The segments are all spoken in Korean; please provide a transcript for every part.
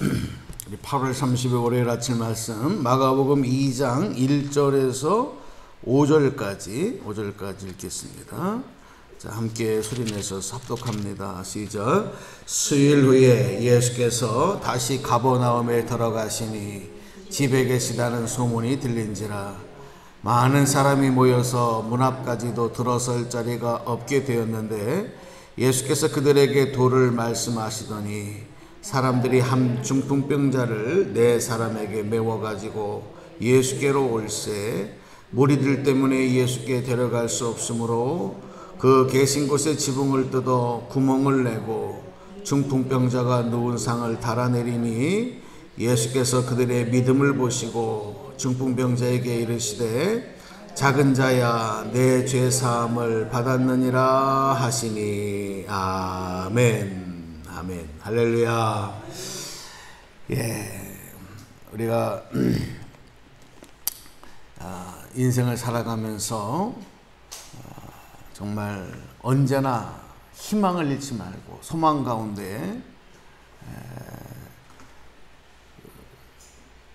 우리 8월 30일 월요일 아침 말씀 마가복음 2장 1절에서 5절까지 읽겠습니다. 자, 함께 소리내서 합독합니다. 시작. 수일 후에 예수께서 다시 가버나움에 들어가시니 집에 계시다는 소문이 들린지라 많은 사람이 모여서 문 앞까지도 들어설 자리가 없게 되었는데 예수께서 그들에게 도를 말씀하시더니 사람들이 한 중풍병자를 네 사람에게 메워가지고 예수께로 올세 무리들 때문에 예수께 데려갈 수 없으므로 그 계신 곳에 지붕을 뜯어 구멍을 내고 중풍병자가 누운 상을 달아내리니 예수께서 그들의 믿음을 보시고 중풍병자에게 이르시되 작은 자야 내 죄 사함을 받았느니라 하시니 아멘. 아멘. 할렐루야. 우리가 인생을 살아가면서 정말 언제나 희망을 잃지 말고 소망 가운데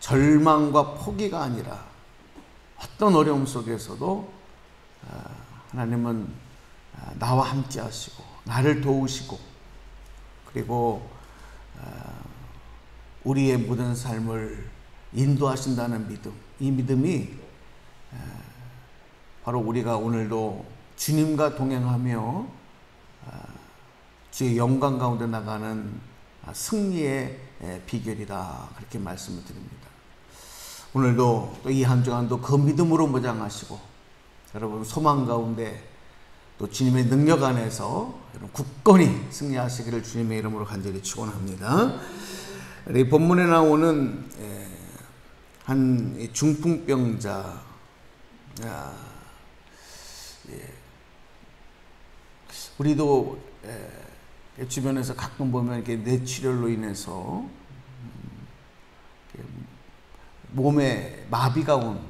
절망과 포기가 아니라 어떤 어려움 속에서도 하나님은 나와 함께 하시고 나를 도우시고 그리고 우리의 모든 삶을 인도하신다는 믿음, 이 믿음이 바로 우리가 오늘도 주님과 동행하며 주의 영광 가운데 나가는 승리의 비결이다, 그렇게 말씀을 드립니다. 오늘도 또 이 한 주간도 그 믿음으로 무장하시고 여러분 소망 가운데 또 주님의 능력 안에서 굳건히 승리하시기를 주님의 이름으로 간절히 축원합니다. 이 본문에 나오는 한 중풍병자, 우리도 주변에서 가끔 보면 이렇게 뇌출혈로 인해서 몸에 마비가 온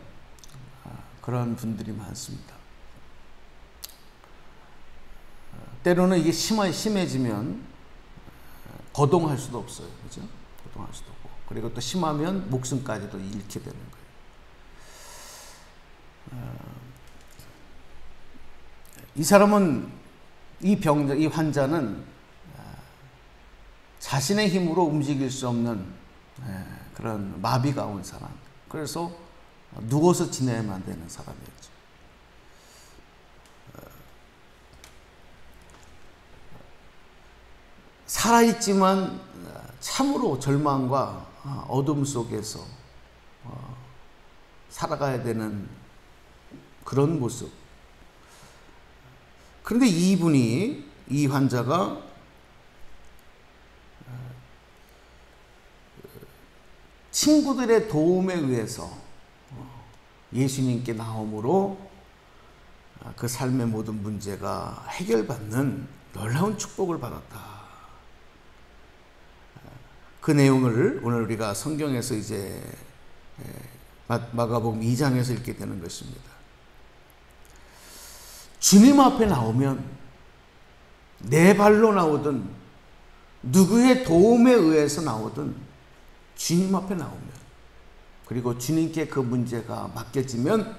그런 분들이 많습니다. 때로는 이게 심해지면 거동할 수도 없어요. 그죠? 거동할 수도 없고. 그리고 또 심하면 목숨까지도 잃게 되는 거예요. 이 사람은, 이 환자는 자신의 힘으로 움직일 수 없는 그런 마비가 온 사람. 그래서 누워서 지내야만 되는 사람이었죠. 살아있지만 참으로 절망과 어둠 속에서 살아가야 되는 그런 모습. 그런데 이 환자가 친구들의 도움에 의해서 예수님께 나옴으로 그 삶의 모든 문제가 해결받는 놀라운 축복을 받았다. 그 내용을 오늘 우리가 성경에서 이제 마가복음 2장에서 읽게 되는 것입니다. 주님 앞에 나오면 내 발로 나오든 누구의 도움에 의해서 나오든 주님 앞에 나오면 그리고 주님께 그 문제가 맡겨지면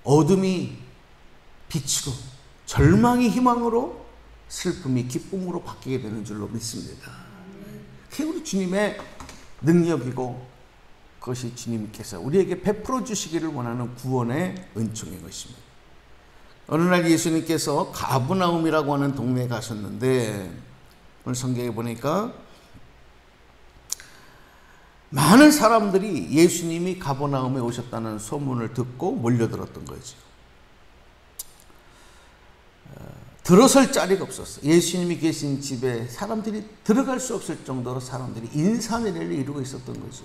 어둠이 빛으로 절망이 희망으로 슬픔이 기쁨으로 바뀌게 되는 줄로 믿습니다. 그게 우리 주님의 능력이고 그것이 주님께서 우리에게 베풀어 주시기를 원하는 구원의 은총인 것입니다. 어느 날 예수님께서 가버나움이라고 하는 동네에 가셨는데 오늘 성경에 보니까 많은 사람들이 예수님이 가버나움에 오셨다는 소문을 듣고 몰려들었던 거죠. 들어설 자리가 없었어요. 예수님이 계신 집에 사람들이 들어갈 수 없을 정도로 사람들이 인산인해를 이루고 있었던 거죠.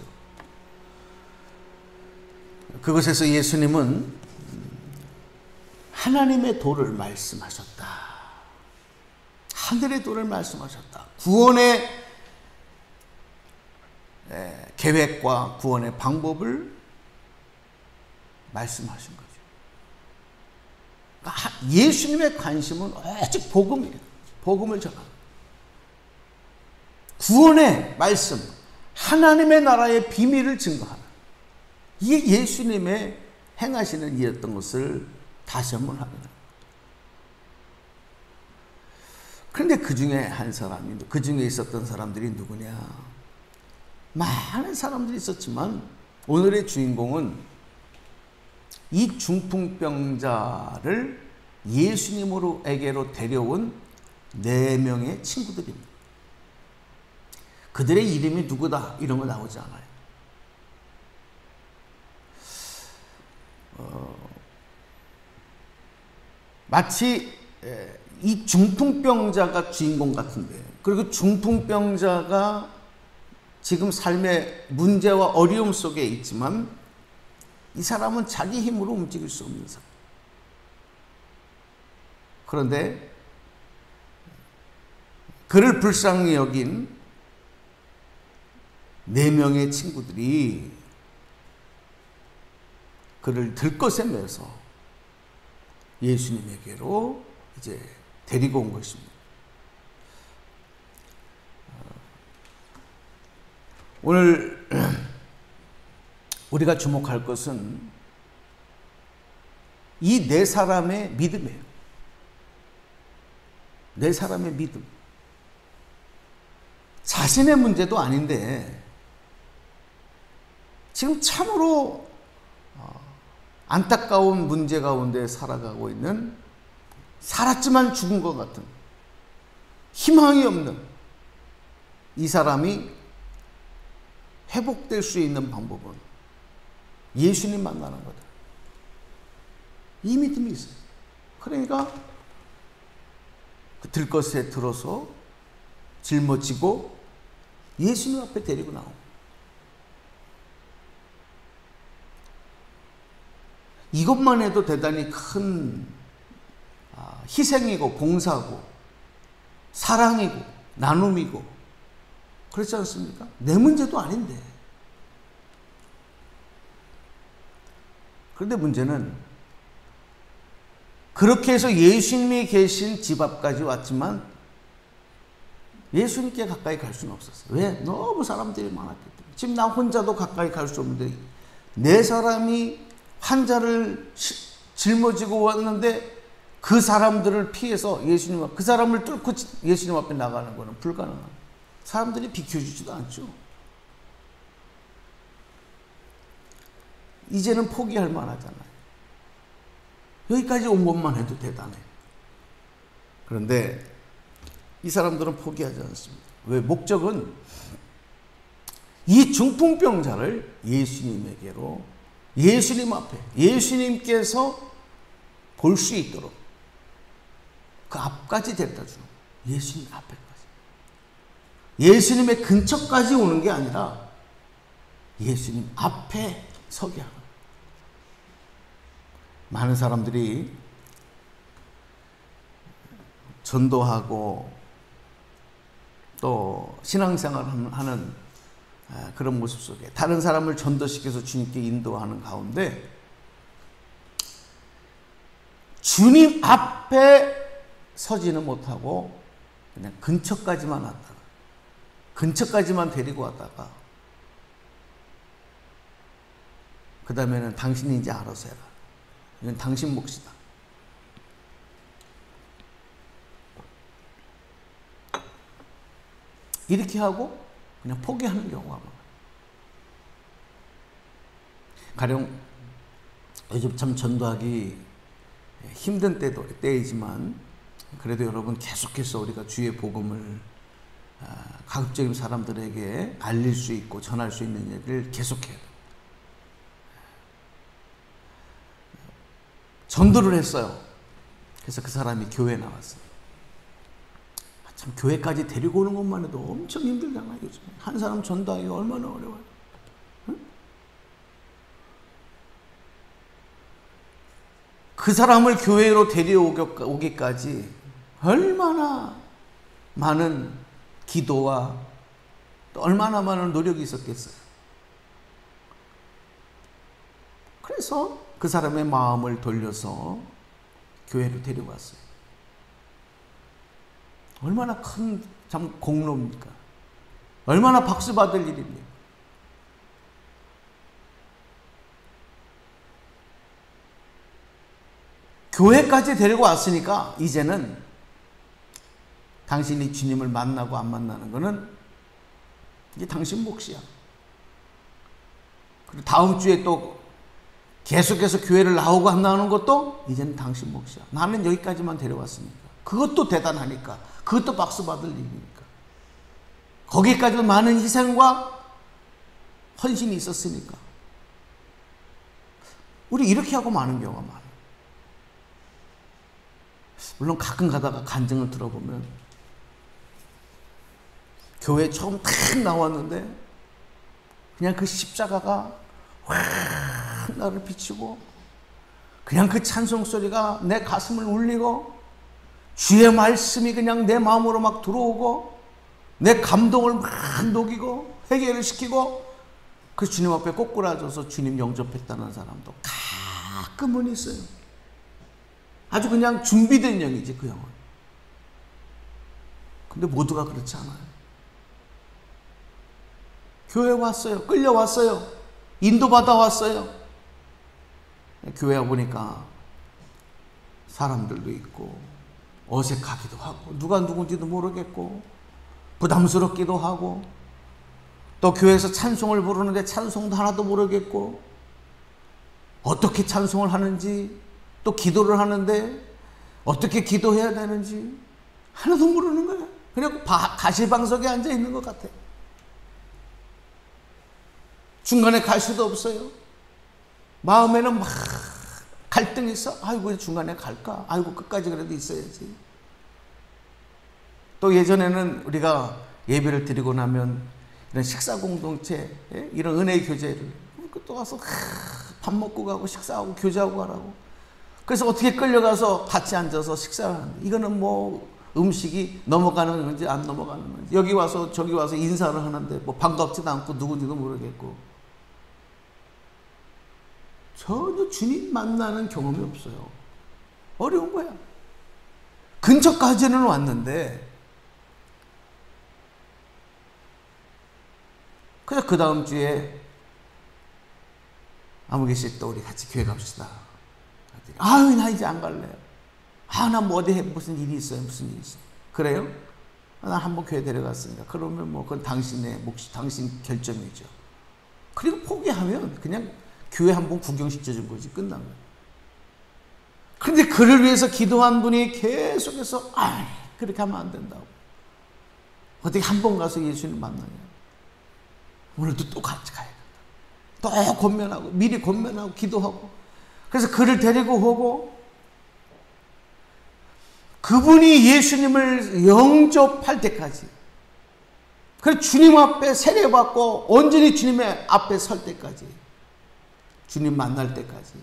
그곳에서 예수님은 하나님의 도를 말씀하셨다. 하늘의 도를 말씀하셨다. 구원의 계획과 구원의 방법을 말씀하신 거죠. 예수님의 관심은 오직 복음이에요. 복음을 전하는. 구원의 말씀, 하나님의 나라의 비밀을 증거하는, 이게 예수님의 행하시는 일이었던 것을 다시 한번 합니다. 그런데 그 중에 한 사람이, 그 중에 있었던 사람들이 누구냐? 많은 사람들이 있었지만 오늘의 주인공은 이 중풍병자를 예수님으로에게로 데려온 4명의 친구들입니다. 그들의 이름이 누구다 이런 거 나오지 않아요. 마치 이 중풍병자가 주인공 같은데, 그리고 중풍병자가 지금 삶의 문제와 어려움 속에 있지만 이 사람은 자기 힘으로 움직일 수 없는 사람. 그런데 그를 불쌍히 여긴 4명의 친구들이 그를 들것에 매서 예수님에게로 이제 데리고 온 것입니다. 오늘 우리가 주목할 것은 이 4사람의 믿음이에요. 4사람의 믿음. 자신의 문제도 아닌데 지금 참으로 안타까운 문제 가운데 살아가고 있는, 살았지만 죽은 것 같은, 희망이 없는 이 사람이 회복될 수 있는 방법은 예수님 만나는 거다. 이 믿음이 있어요. 그러니까 그 들것에 들어서 짊어지고 예수님 앞에 데리고 나오고, 이것만 해도 대단히 큰 희생이고 봉사고 사랑이고 나눔이고 그렇지 않습니까? 내 문제도 아닌데. 그런데 문제는 그렇게 해서 예수님이 계신 집 앞까지 왔지만 예수님께 가까이 갈 수는 없었어요. 왜? 너무 사람들이 많았기 때문에. 지금 나 혼자도 가까이 갈 수 없는데 4사람이 환자를 짊어지고 왔는데 그 사람들을 피해서 예수님 앞, 그 사람을 뚫고 예수님 앞에 나가는 것은 불가능합니다. 사람들이 비켜주지도 않죠. 이제는 포기할 만하잖아요. 여기까지 온 것만 해도 대단해. 그런데 이 사람들은 포기하지 않습니다. 왜? 목적은 이 중풍병자를 예수님에게로, 예수님 앞에, 예수님께서 볼 수 있도록 그 앞까지 데려다 주는 거예요. 예수님 앞에까지. 예수님의 근처까지 오는 게 아니라 예수님 앞에 서게 하는 거예요. 많은 사람들이 전도하고 또 신앙생활을 하는 그런 모습 속에 다른 사람을 전도시켜서 주님께 인도하는 가운데 주님 앞에 서지는 못하고 그냥 근처까지만 왔다가, 근처까지만 데리고 왔다가 그 다음에는 당신이 이제 알아서 해라. 이건 당신 몫이다. 이렇게 하고 그냥 포기하는 경우가 많아요. 가령 요즘 참 전도하기 힘든 때이지만 그래도 여러분 계속해서 우리가 주의 복음을 가급적인 사람들에게 알릴 수 있고 전할 수 있는 일을 계속해야 돼요. 전도를 했어요. 그래서 그 사람이 교회에 나왔어요. 참 교회까지 데리고 오는 것만 해도 엄청 힘들잖아요. 요즘 한 사람 전도하기가 얼마나 어려워요. 응? 그 사람을 교회로 데려오기까지 얼마나 많은 기도와 또 얼마나 많은 노력이 있었겠어요. 그래서 그 사람의 마음을 돌려서 교회로 데려왔어요. 얼마나 큰 참 공로입니까? 얼마나 박수 받을 일입니까? 교회까지 데리고 왔으니까 이제는 당신이 주님을 만나고 안 만나는 거는 이게 당신 몫이야. 그리고 다음 주에 또 계속해서 교회를 나오고 안 나오는 것도 이제는 당신 몫이야. 나는 여기까지만 데려왔으니까. 그것도 대단하니까. 그것도 박수 받을 일이니까. 거기까지도 많은 희생과 헌신이 있었으니까. 우리 이렇게 하고 마는 경우가 많아요. 물론 가끔 가다가 간증을 들어보면 교회 처음 탁 나왔는데 그냥 그 십자가가 확 나를 비치고 그냥 그 찬송 소리가 내 가슴을 울리고 주의 말씀이 그냥 내 마음으로 막 들어오고 내 감동을 막 녹이고 해결을 시키고 그 주님 앞에 꼬꾸라져서 주님 영접했다는 사람도 가끔은 있어요. 아주 그냥 준비된 영이지 그 영은. 근데 모두가 그렇지 않아요. 교회 왔어요. 끌려왔어요. 인도받아 왔어요. 교회 와보니까 사람들도 있고 어색하기도 하고 누가 누군지도 모르겠고 부담스럽기도 하고 또 교회에서 찬송을 부르는데 찬송도 하나도 모르겠고 어떻게 찬송을 하는지 또 기도를 하는데 어떻게 기도해야 되는지 하나도 모르는 거야. 그냥 가시방석에 앉아 있는 것 같아. 중간에 갈 수도 없어요. 마음에는 막 갈등이 있어. 아이고 왜 중간에 갈까? 아이고 끝까지 그래도 있어야지. 또 예전에는 우리가 예배를 드리고 나면 이런 식사 공동체, 이런 은혜의 교제를 또 가서 밥 먹고 가고 식사하고 교제하고 가라고. 그래서 어떻게 끌려가서 같이 앉아서 식사를 하는데 이거는 뭐 음식이 넘어가는 건지 안 넘어가는 건지 여기 와서 저기 와서 인사를 하는데 뭐 반갑지도 않고 누군지도 모르겠고 전혀 주님 만나는 경험이 없어요. 어려운 거야. 근처까지는 왔는데 그래서 그 다음 주에 아무개씩 또 우리 같이 교회 갑시다. 아유 나 이제 안 갈래요. 아 나 뭐 어디 무슨 일이 있어요. 무슨 일이 있어요. 그래요? 나 한번 교회 데려갔으니까 그러면 뭐 그건 당신의 몫이 당신 결정이죠. 그리고 포기하면 그냥 교회 한번 구경시켜준 거지 끝난 거예요. 그런데 그를 위해서 기도한 분이 계속해서 그렇게 하면 안 된다고. 어떻게 한 번 가서 예수님 만나냐. 오늘도 또 같이 가야 된다. 또 권면하고 미리 권면하고 기도하고 그래서 그를 데리고 오고 그분이 예수님을 영접할 때까지 그래서 주님 앞에 세례받고 온전히 주님의 앞에 설 때까지 주님 만날 때까지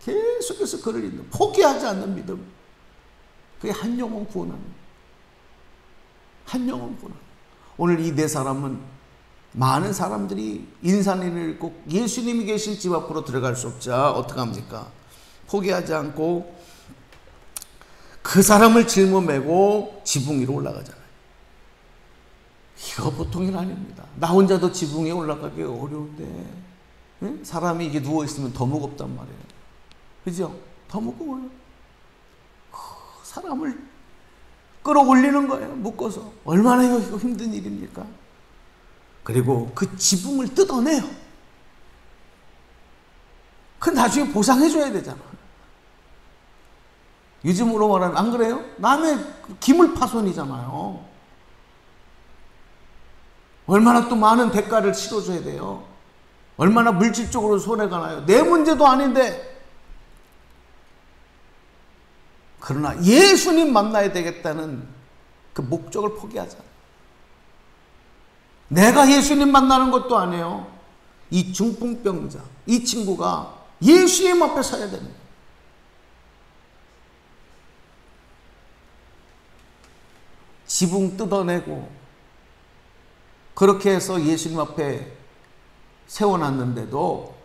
계속해서 그를 잇는 포기하지 않는 믿음 그게 한 영혼 구원하는 한 영혼 구원. 오늘 이 네 사람은 많은 사람들이 인산인을 꼭 예수님이 계신 집 앞으로 들어갈 수 없자 어떡합니까? 포기하지 않고 그 사람을 짊어매고 지붕 위로 올라가잖아요. 이거 보통 일 아닙니다. 나 혼자도 지붕 위에 올라가기 어려운데 응? 사람이 이게 누워있으면 더 무겁단 말이에요. 그죠? 더 무거워요. 사람을 끌어올리는 거예요. 묶어서. 얼마나 이거 힘든 일입니까? 그리고 그 지붕을 뜯어내요. 그 나중에 보상해줘야 되잖아. 요즘으로 말하면 안 그래요? 남의 기물파손이잖아요. 얼마나 또 많은 대가를 치러줘야 돼요. 얼마나 물질적으로 손해가 나요. 내 문제도 아닌데. 그러나 예수님 만나야 되겠다는 그 목적을 포기하잖아. 내가 예수님 만나는 것도 아니에요. 이 중풍병자, 이 친구가 예수님 앞에 서야 되는 거예요. 지붕 뜯어내고 그렇게 해서 예수님 앞에 세워놨는데도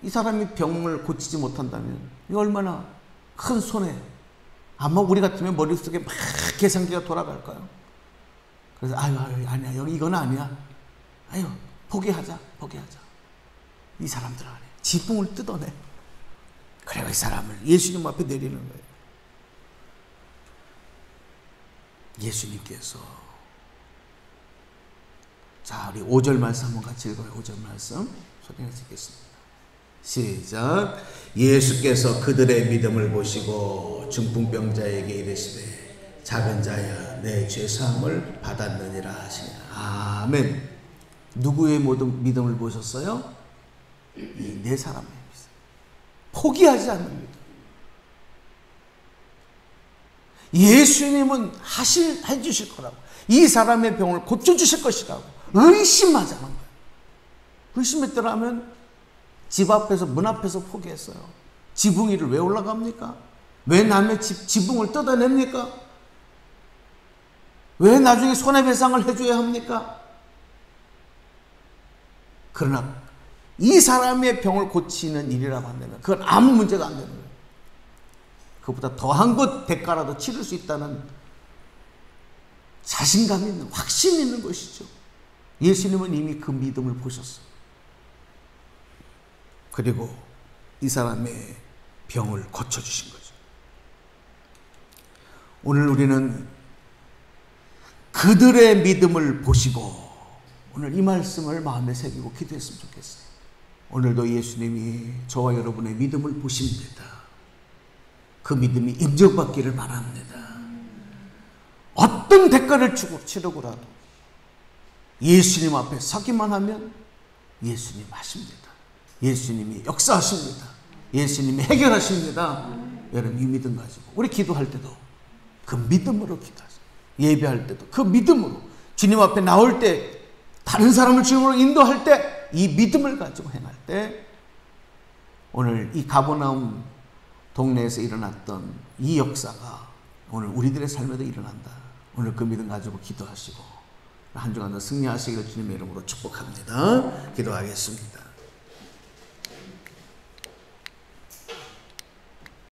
이 사람이 병을 고치지 못한다면 이거 얼마나 큰 손해. 아마 우리 같으면 머릿속에 막 계산기가 돌아갈까요? 그래서 아유 아니야, 여기 이건 아니야. 아유 포기하자. 이 사람들 안에 지붕을 뜯어내. 그래요, 이 사람을 예수님 앞에 내리는 거예요. 예수님께서, 자, 우리 5절 말씀 한번 같이 읽어요. 5절 말씀 소리내서 읽겠습니다. 시작. 예수께서 그들의 믿음을 보시고 중풍병자에게 이르시되 작은 자야, 내 죄사함을 받았느니라 하시니라. 아멘. 누구의 믿음을 보셨어요? 이 네 사람의 믿음. 포기하지 않는 믿음. 예수님은 해주실 거라고, 이 사람의 병을 고쳐주실 것이라고 의심하지 않은 거예요. 의심했더라면 집 앞에서, 문 앞에서 포기했어요. 지붕 위를 왜 올라갑니까? 왜 남의 지붕을 뜯어냅니까? 왜 나중에 손해배상을 해줘야 합니까? 그러나 이 사람의 병을 고치는 일이라고 한다면 그건 아무 문제가 안 되는 거예요. 그보다 더한 것 대가라도 치를 수 있다는 자신감 있는, 확신 있는 것이죠. 예수님은 이미 그 믿음을 보셨어요. 그리고 이 사람의 병을 고쳐주신 거죠. 오늘 우리는 그들의 믿음을 보시고, 오늘 이 말씀을 마음에 새기고 기도했으면 좋겠어요. 오늘도 예수님이 저와 여러분의 믿음을 보십니다. 그 믿음이 인정받기를 바랍니다. 어떤 대가를 치르고라도 예수님 앞에 서기만 하면 예수님 하십니다. 예수님이 역사하십니다. 예수님이 해결하십니다. 여러분, 이 믿음 가지고 우리 기도할 때도 그 믿음으로 기도하세요. 예배할 때도 그 믿음으로, 주님 앞에 나올 때, 다른 사람을 주님으로 인도할 때 이 믿음을 가지고 행할 때, 오늘 이 가버나움 동네에서 일어났던 이 역사가 오늘 우리들의 삶에도 일어난다. 오늘 그 믿음 가지고 기도하시고 한 주간 더 승리하시기를 주님의 이름으로 축복합니다. 기도하겠습니다.